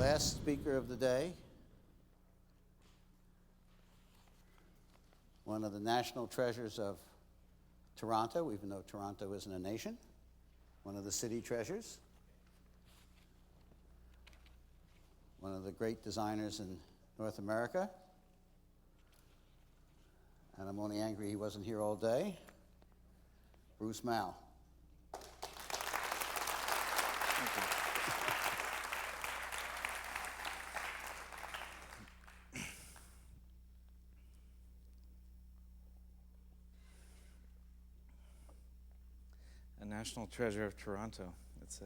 last speaker of the day, one of the national treasures of Toronto, even though Toronto isn't a nation, one of the city treasures, one of the great designers in North America, and I'm only angry he wasn't here all day, Bruce Mao. A national treasure of Toronto. It's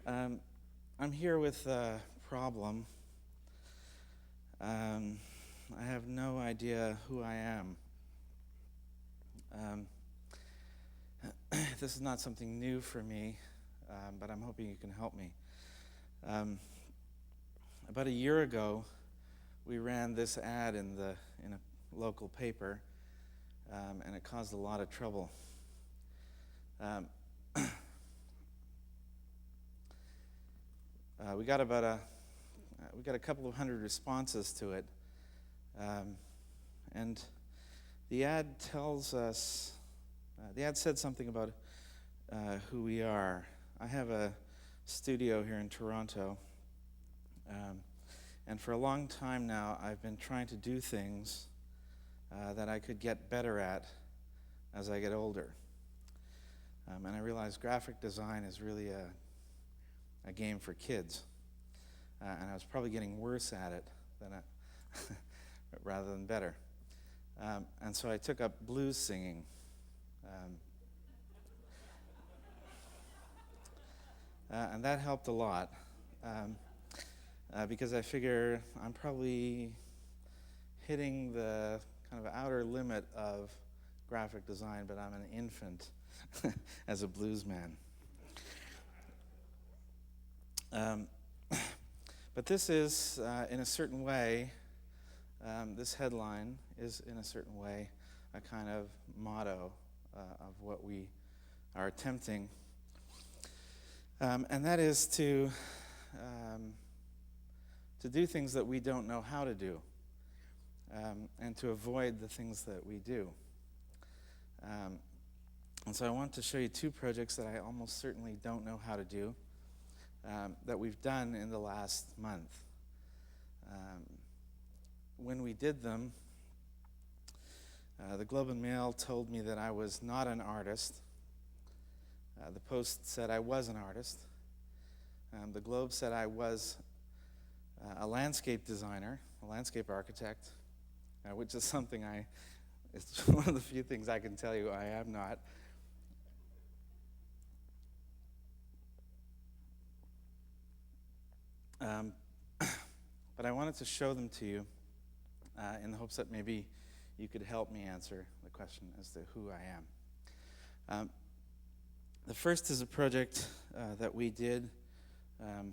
I'm here with a problem. I have no idea who I am. This is not something new for me, but I'm hoping you can help me. About a year ago, we ran this ad in a local paper, and it caused a lot of trouble. We got a couple of hundred responses to it, and the ad tells us. The ad said something about who we are. I have a studio here in Toronto, and for a long time now, I've been trying to do things that I could get better at as I get older. And I realized graphic design is really a game for kids. And I was probably getting worse at it than rather than better. And so I took up blues singing. And that helped a lot because I figure I'm probably hitting the kind of outer limit of graphic design, but I'm an infant as a blues man. But this is, in a certain way, this headline is, in a certain way, a kind of motto of what we are attempting. And that is to do things that we don't know how to do. And to avoid the things that we do. And so I want to show you two projects that I almost certainly don't know how to do that we've done in the last month. When we did them, the Globe and Mail told me that I was not an artist. The Post said I was an artist. The Globe said I was a landscape designer, a landscape architect. Which is something it's one of the few things I can tell you I am not. But I wanted to show them to you in the hopes that maybe you could help me answer the question as to who I am. The first is a project that we did. This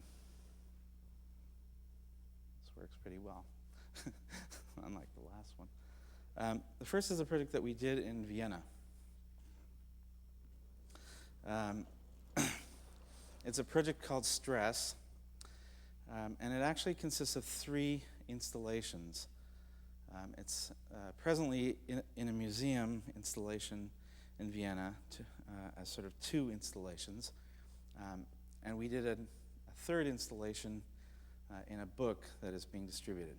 works pretty well. Unlike the last one. The first is a project that we did in Vienna. It's a project called Stress, and it actually consists of 3 installations. It's presently in a museum installation in Vienna, as sort of 2 installations, and we did a 3rd installation in a book that is being distributed.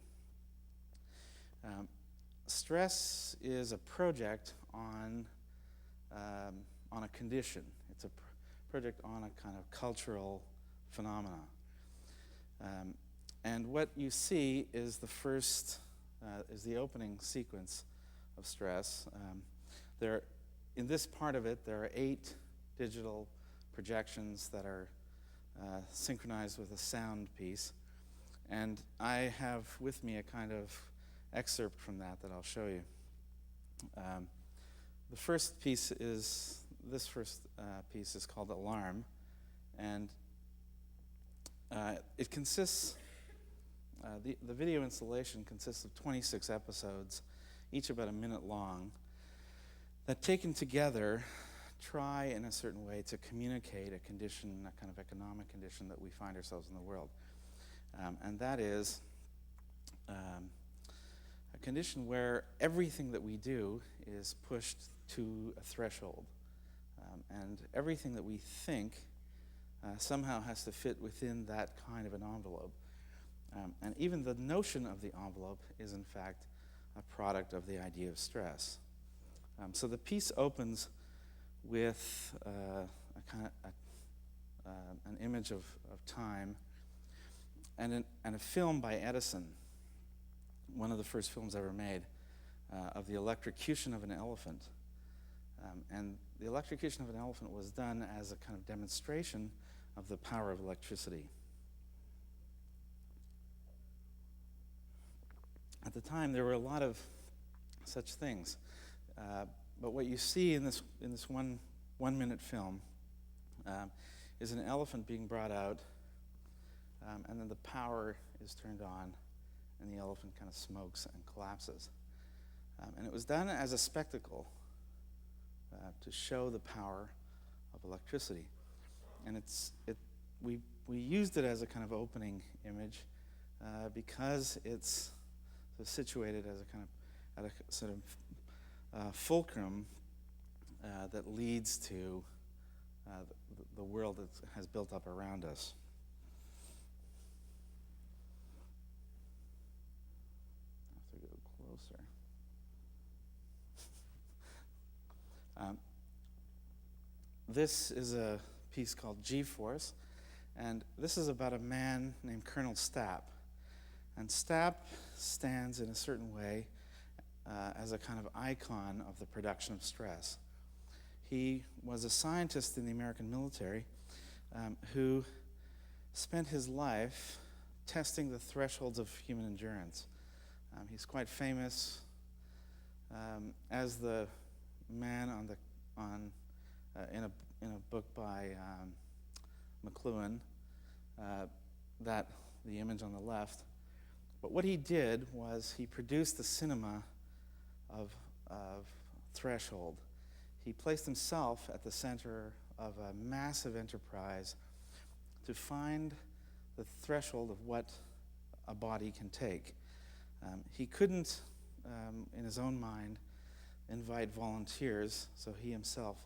Stress is a project on a condition. It's a project on a kind of cultural phenomena. And what you see is the opening sequence of Stress. In this part of it, there are 8 digital projections that are synchronized with a sound piece. And I have with me a kind of excerpt from that I'll show you. The first piece is called Alarm, and it consists. The video installation consists of 26 episodes, each about a minute long, that taken together try in a certain way to communicate a condition, a kind of economic condition that we find ourselves in the world. And that is a condition where everything that we do is pushed to a threshold. And everything that we think somehow has to fit within that kind of an envelope. And even the notion of the envelope is, in fact, a product of the idea of stress. So the piece opens with an image of time and a film by Edison, one of the first films ever made, of the electrocution of an elephant. And the electrocution of an elephant was done as a kind of demonstration of the power of electricity. At the time, there were a lot of such things. But what you see in this 1 minute film is an elephant being brought out, and then the power is turned on, and the elephant kind of smokes and collapses. And it was done as a spectacle to show the power of electricity. And we used it as a kind of opening image because it's situated as a kind of at a sort of fulcrum that leads to the world that has built up around us. I have to go closer. This is a piece called G-Force, and this is about a man named Colonel Stapp. And Stapp stands in a certain way as a kind of icon of the production of stress. He was a scientist in the American military who spent his life testing the thresholds of human endurance. He's quite famous as the man in a book by McLuhan, that the image on the left. But what he did was he produced the cinema of threshold. He placed himself at the center of a massive enterprise to find the threshold of what a body can take. He couldn't, in his own mind, invite volunteers, so he himself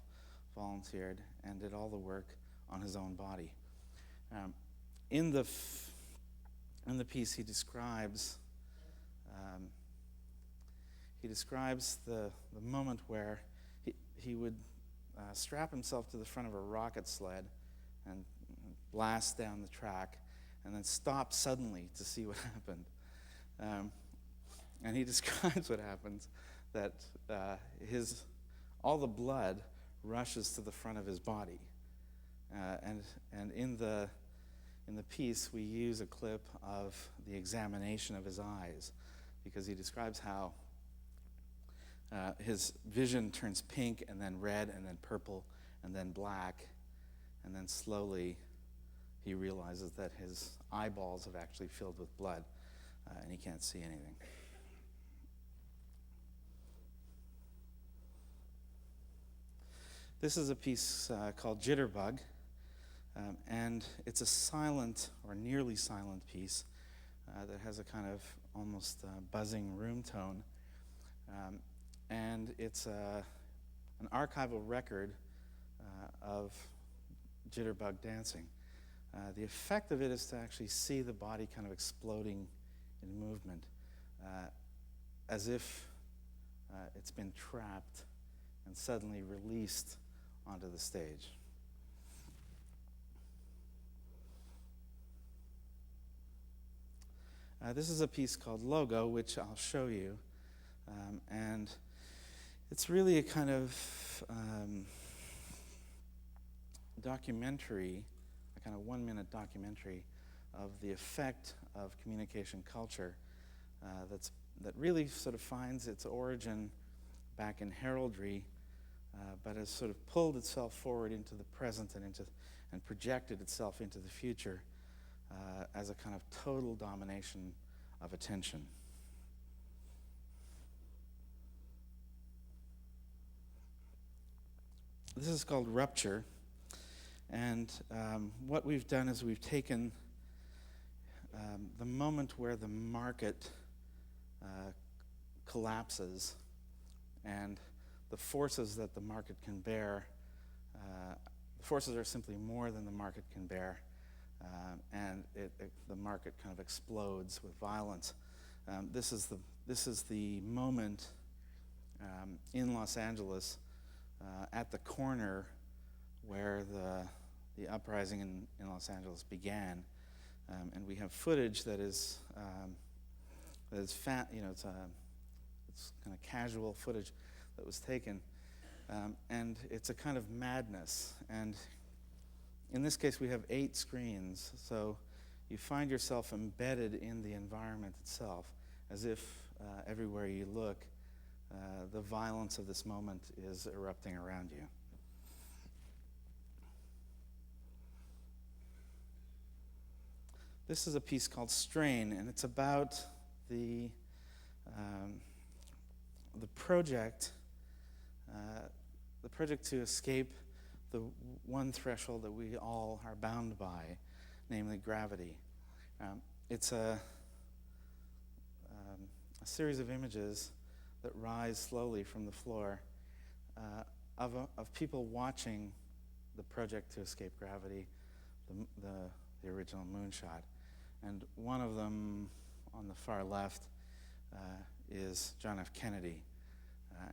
volunteered and did all the work on his own body. In the piece, he describes the moment where he would strap himself to the front of a rocket sled and blast down the track, and then stop suddenly to see what happened. And he describes what happens, that all the blood rushes to the front of his body. And in the piece, we use a clip of the examination of his eyes, because he describes how his vision turns pink and then red and then purple and then black, and then slowly he realizes that his eyeballs have actually filled with blood and he can't see anything. This is a piece called Jitterbug, and it's a silent or nearly silent piece that has a kind of almost buzzing room tone. And it's an archival record of Jitterbug dancing. The effect of it is to actually see the body kind of exploding in movement, as if it's been trapped and suddenly released onto the stage. This is a piece called Logo, which I'll show you. And it's really a kind of documentary, a kind of 1 minute documentary of the effect of communication culture that really sort of finds its origin back in heraldry, but has sort of pulled itself forward into the present and projected itself into the future as a kind of total domination of attention. This is called Rupture. And what we've done is we've taken the moment where the market collapses and the forces that the market can bear, the forces are simply more than the market can bear, and the market kind of explodes with violence. This is the moment in Los Angeles at the corner where the uprising in Los Angeles began, and we have footage that is it's kind of casual footage that was taken, and it's a kind of madness. And in this case, we have 8 screens, so you find yourself embedded in the environment itself, as if everywhere you look, the violence of this moment is erupting around you. This is a piece called Strain, and it's about the project to escape the one threshold that we all are bound by, namely gravity. It's a series of images that rise slowly from the floor of people watching the project to escape gravity, the original moonshot. And one of them on the far left is John F. Kennedy.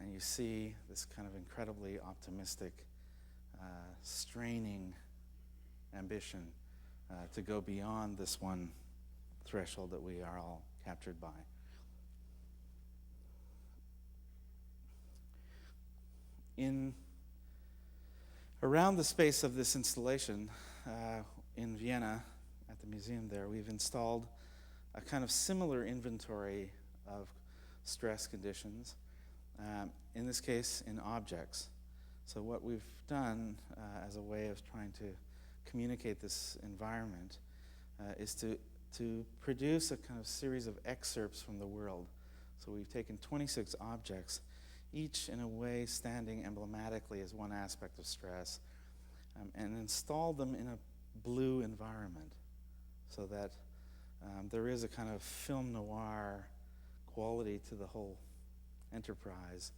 And you see this kind of incredibly optimistic, straining ambition to go beyond this one threshold that we are all captured by. Around the space of this installation in Vienna, at the museum there, we've installed a kind of similar inventory of stress conditions, in this case in objects. So what we've done as a way of trying to communicate this environment is to produce a kind of series of excerpts from the world. So we've taken 26 objects, each in a way standing emblematically as one aspect of stress, and installed them in a blue environment, so that there is a kind of film noir quality to the whole enterprise.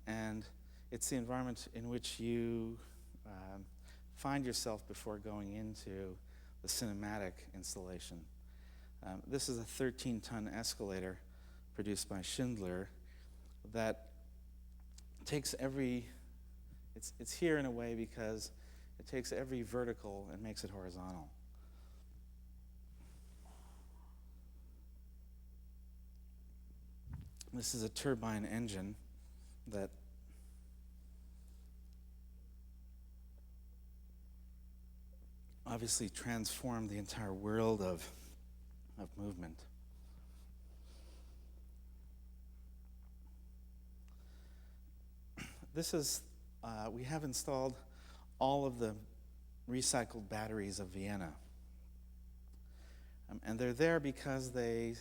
And it's the environment in which you find yourself before going into the cinematic installation. This is a 13-ton escalator produced by Schindler that takes it's here in a way because it takes every vertical and makes it horizontal. This is a turbine engine that obviously transformed the entire world of movement. This is, we have installed all of the recycled batteries of Vienna. And they're there because they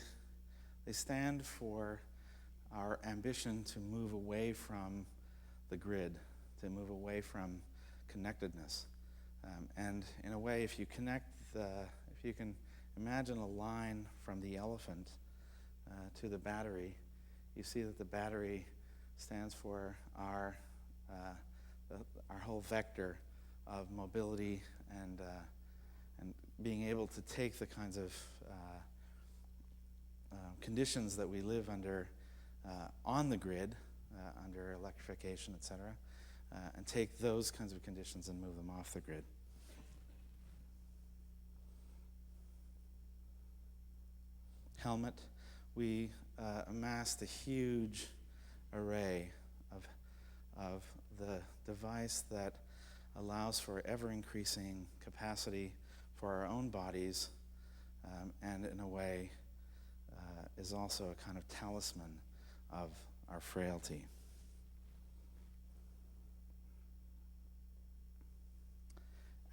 stand for our ambition to move away from the grid, to move away from connectedness. And in a way, if you can imagine a line from the elephant to the battery, you see that the battery stands for our whole vector of mobility and being able to take the kinds of conditions that we live under on the grid, under electrification, et cetera, and take those kinds of conditions and move them off the grid. Helmet, we amassed a huge array of the device that allows for ever-increasing capacity for our own bodies, and in a way is also a kind of talisman of our frailty.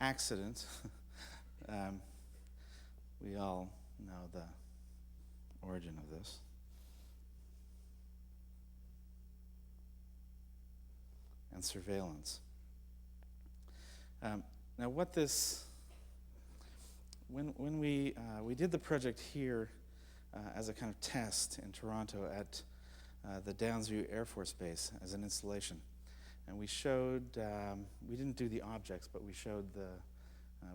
Accident. We all know the origin of this. And surveillance. Now, when we did the project here as a kind of test in Toronto at the Downsview Air Force Base as an installation, and we showed, we didn't do the objects, but we showed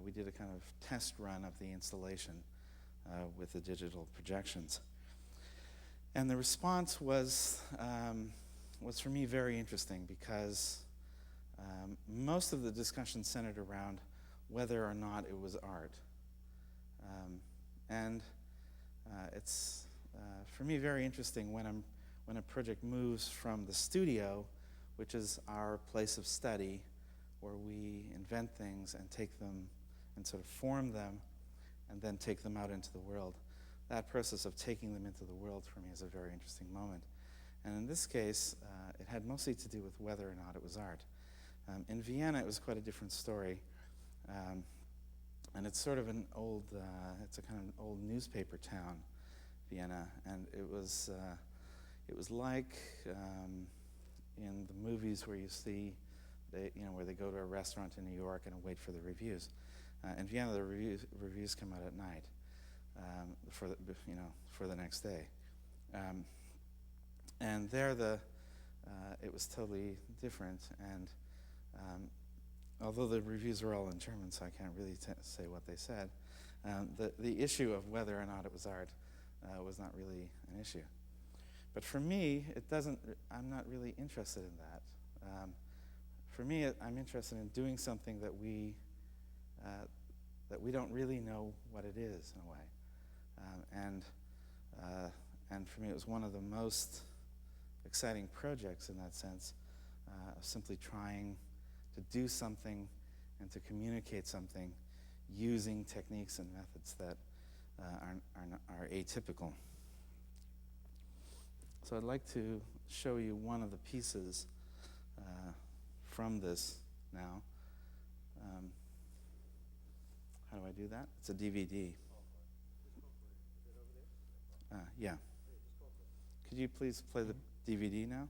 we did a kind of test run of the installation with the digital projections. And the response was for me very interesting, because most of the discussion centered around whether or not it was art. It's for me very interesting when a project moves from the studio, which is our place of study, where we invent things and take them and sort of form them and then take them out into the world. That process of taking them into the world for me is a very interesting moment. And in this case, it had mostly to do with whether or not it was art. In Vienna, it was quite a different story. And it's sort of it's a kind of an old newspaper town, Vienna. And it was like in the movies where you see, where they go to a restaurant in New York and wait for the reviews. In Vienna, the reviews come out at night for the next day. And there, it was totally different. And although the reviews were all in German, so I can't really say what they said, the issue of whether or not it was art was not really an issue. But for me, I'm not really interested in that. For me, I'm interested in doing something that we don't really know what it is, in a way. And for me, it was one of the most exciting projects in that sense, of simply trying to do something and to communicate something using techniques and methods that are atypical. So I'd like to show you one of the pieces from this now. How do I do that? It's a DVD. Yeah. Could you please play the DVD now?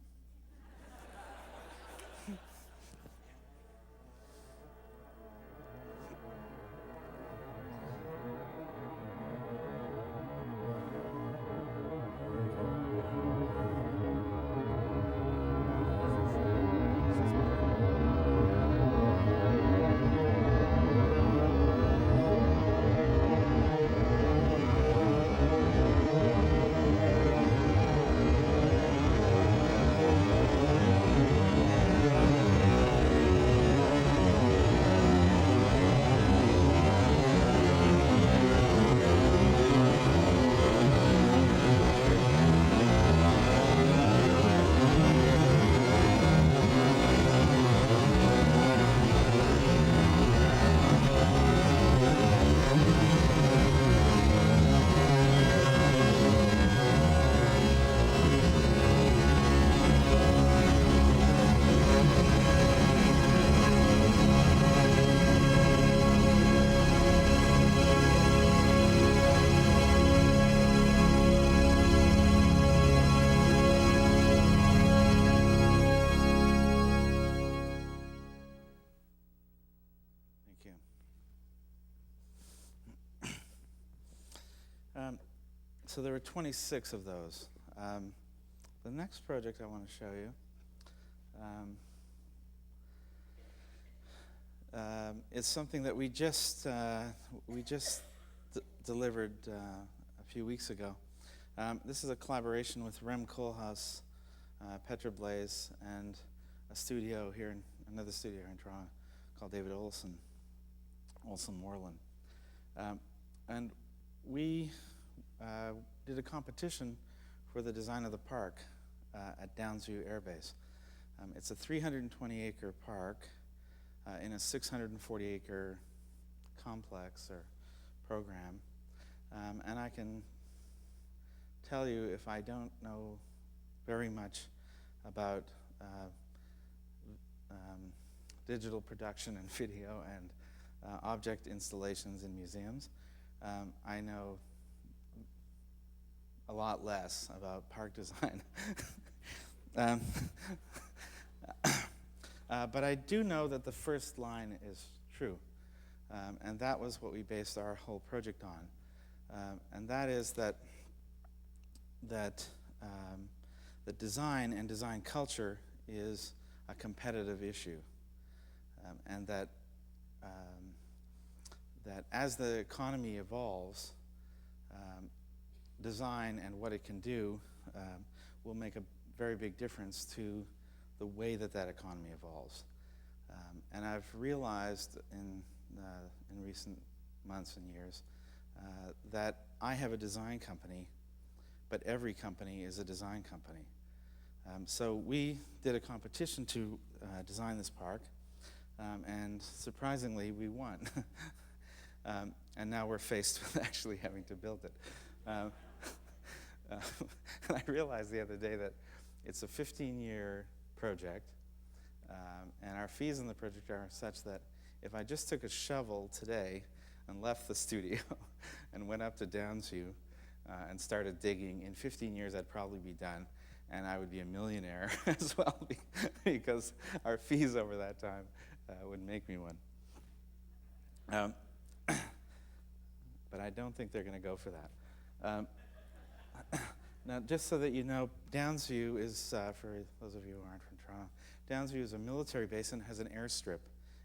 So there were 26 of those. The next project I want to show you is something that we just delivered a few weeks ago. This is a collaboration with Rem Koolhaas, Petra Blaze, and another studio here in Toronto called David Olson Moreland. And we did a competition for the design of the park at Downsview Air Base. It's a 320-acre park in a 640-acre complex or program. And I can tell you, if I don't know very much about digital production and video and object installations in museums, I know a lot less about park design. But I do know that the first line is true. And that was what we based our whole project on. And that is that design and design culture is a competitive issue. And that as the economy evolves, design and what it can do will make a very big difference to the way that economy evolves. And I've realized in recent months and years that I have a design company, but every company is a design company. So we did a competition to design this park, and surprisingly, we won. And now we're faced with actually having to build it. And I realized the other day that it's a 15-year project, and our fees in the project are such that if I just took a shovel today and left the studio and went up to Downsview and started digging, in 15 years I'd probably be done, and I would be a millionaire as well, because our fees over that time would make me one. But I don't think they're going to go for that. Now, just so that you know, Downsview is, for those of you who aren't from Toronto, Downsview is a military base and has an airstrip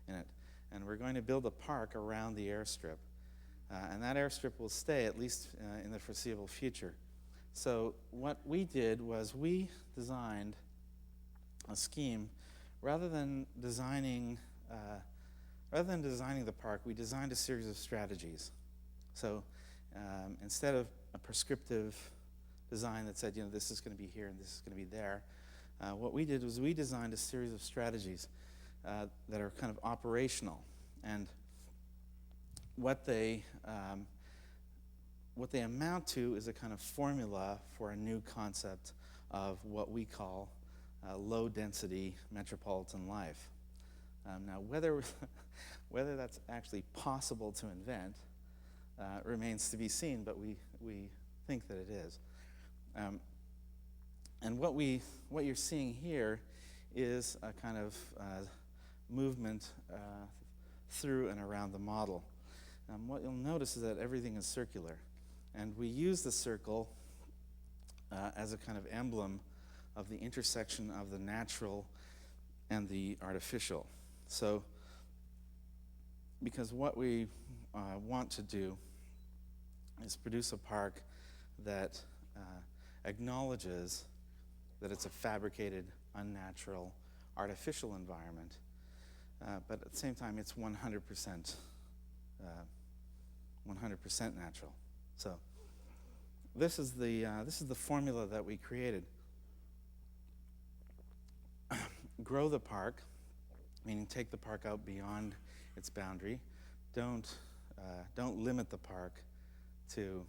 in it. And we're going to build a park around the airstrip. And that airstrip will stay, at least in the foreseeable future. So what we did was we designed a scheme. Rather than designing the park, we designed a series of strategies. So instead of a prescriptive design that said, this is going to be here and this is going to be there, what we did was we designed a series of strategies that are kind of operational. And what they amount to is a kind of formula for a new concept of what we call low-density metropolitan life. Now, whether that's actually possible to invent remains to be seen, but we think that it is. And what you're seeing here is a kind of movement through and around the model. What you'll notice is that everything is circular, and we use the circle as a kind of emblem of the intersection of the natural and the artificial. So, because what we want to do is produce a park that acknowledges that it's a fabricated, unnatural, artificial environment, but at the same time it's 100% natural. So this is the formula that we created. Grow the park, meaning take the park out beyond its boundary. Don't limit the park to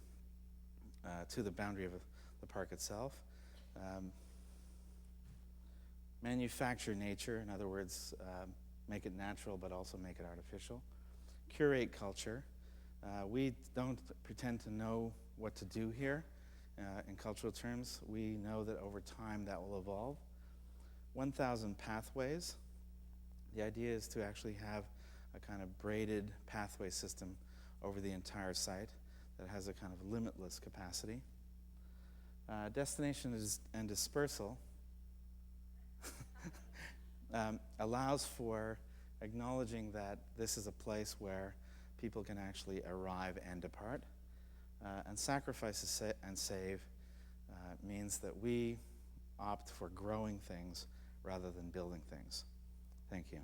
the boundary of the park itself. Manufacture nature, in other words, make it natural but also make it artificial. Curate culture. We don't pretend to know what to do here in cultural terms. We know that over time that will evolve. 1,000 pathways. The idea is to actually have a kind of braided pathway system over the entire site that has a kind of limitless capacity. Destination and dispersal allows for acknowledging that this is a place where people can actually arrive and depart. And sacrifice and save means that we opt for growing things rather than building things. Thank you.